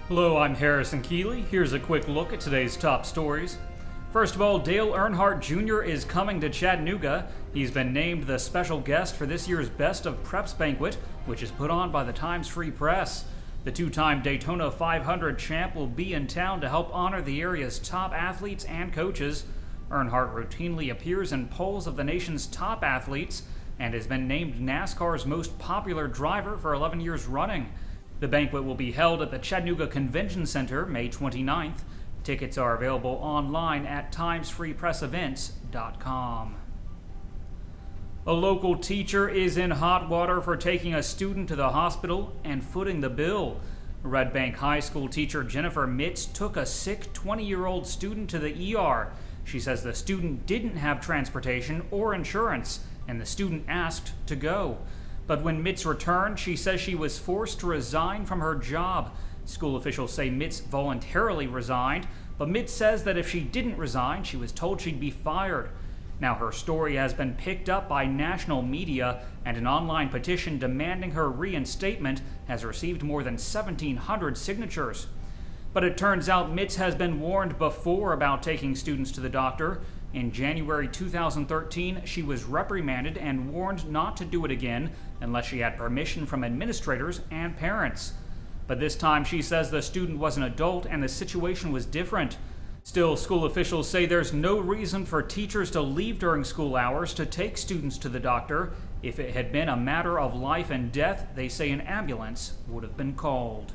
Hello, I'm Harrison Keeley. Here's a quick look at today's top stories. First of all, Dale Earnhardt Jr. is coming to Chattanooga. He's been named the special guest for this year's Best of Preps banquet, which is put on by the Times Free Press. The two-time Daytona 500 champ will be in town to help honor the area's top athletes and coaches. Earnhardt routinely appears in polls of the nation's top athletes and has been named NASCAR'S most popular driver for 11 years running. The banquet will be held at the Chattanooga Convention Center May 29th. Tickets are available online at timesfreepressevents.com. A local teacher is in hot water for taking a student to the hospital and footing the bill. Red Bank High School teacher Jennifer Mitz took a sick 20-year-old student to the ER. She says the student didn't have transportation or insurance, and the student asked to go. But when Mitz returned, she says she was forced to resign from her job. School officials say Mitz voluntarily resigned, but Mitz says that if she didn't resign, she was told she'd be fired. Now her story has been picked up by national media, and an online petition demanding her reinstatement has received more than 1,700 signatures. But it turns out Mitz has been warned before about taking students to the doctor. In January 2013, she was reprimanded and warned not to do it again unless she had permission from administrators and parents. But this time she says the student was an adult and the situation was different. Still, school officials say there's no reason for teachers to leave during school hours to take students to the doctor. If it had been a matter of life and death, they say an ambulance would have been called.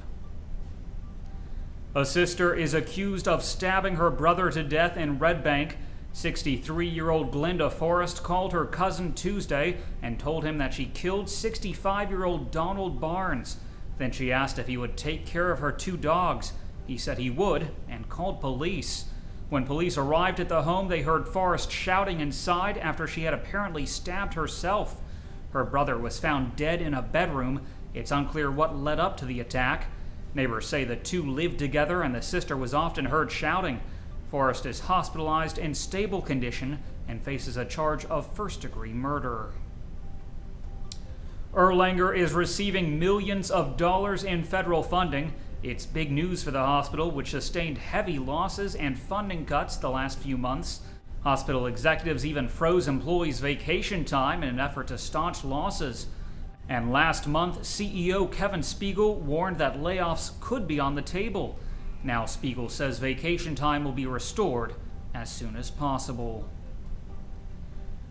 A sister is accused of stabbing her brother to death in Red Bank. 63-year-old Glenda Forrest called her cousin Tuesday and told him that she killed 65-year-old Donald Barnes. Then she asked if he would take care of her two dogs. He said he would and called police. When police arrived at the home, they heard Forrest shouting inside after she had apparently stabbed herself. Her brother was found dead in a bedroom. It's unclear what led up to the attack. Neighbors say the two lived together and the sister was often heard shouting. Forrest is hospitalized in stable condition and faces a charge of first-degree murder. Erlanger is receiving millions of dollars in federal funding. It's big news for the hospital, which sustained heavy losses and funding cuts the last few months. Hospital executives even froze employees' vacation time in an effort to staunch losses. And last month, CEO Kevin Spiegel warned that layoffs could be on the table. Now Spiegel says vacation time will be restored as soon as possible.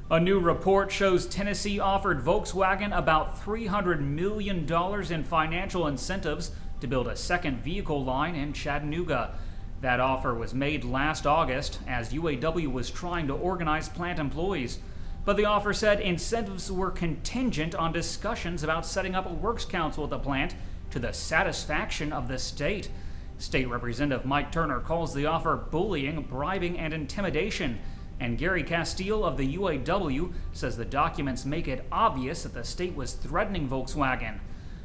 A new report shows Tennessee offered Volkswagen about $300 million in financial incentives to build a second vehicle line in Chattanooga. That offer was made last August as UAW was trying to organize plant employees. But the offer said incentives were contingent on discussions about setting up a works council at the plant to the satisfaction of the state. State Representative Mike Turner calls the offer bullying, bribing, and intimidation. And Gary Castile of the UAW says the documents make it obvious that the state was threatening Volkswagen.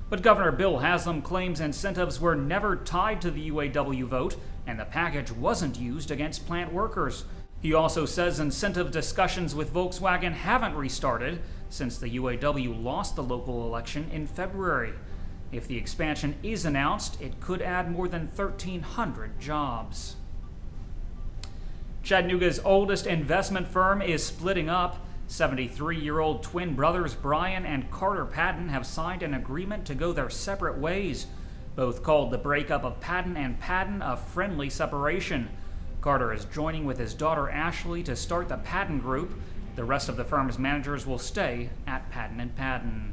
But Governor Bill Haslam claims incentives were never tied to the UAW vote, and the package wasn't used against plant workers. He also says incentive discussions with Volkswagen haven't restarted since the UAW lost the local election in February. If the expansion is announced, it could add more than 1,300 jobs. Chattanooga's oldest investment firm is splitting up. 73-year-old twin brothers Brian and Carter Patton have signed an agreement to go their separate ways. Both called the breakup of Patton and Patton a friendly separation. Carter is joining with his daughter Ashley to start the Patton Group. The rest of the firm's managers will stay at Patton & Patton.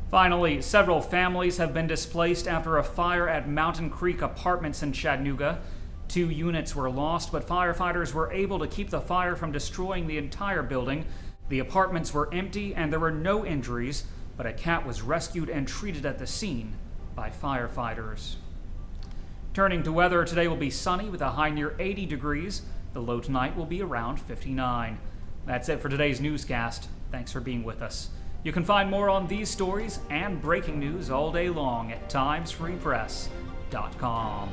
Finally, several families have been displaced after a fire at Mountain Creek Apartments in Chattanooga. 2 units were lost, but firefighters were able to keep the fire from destroying the entire building. The apartments were empty and there were no injuries, but a cat was rescued and treated at the scene by firefighters. Turning to weather, today will be sunny with a high near 80 degrees. The low tonight will be around 59. That's it for today's newscast. Thanks for being with us. You can find more on these stories and breaking news all day long at timesfreepress.com.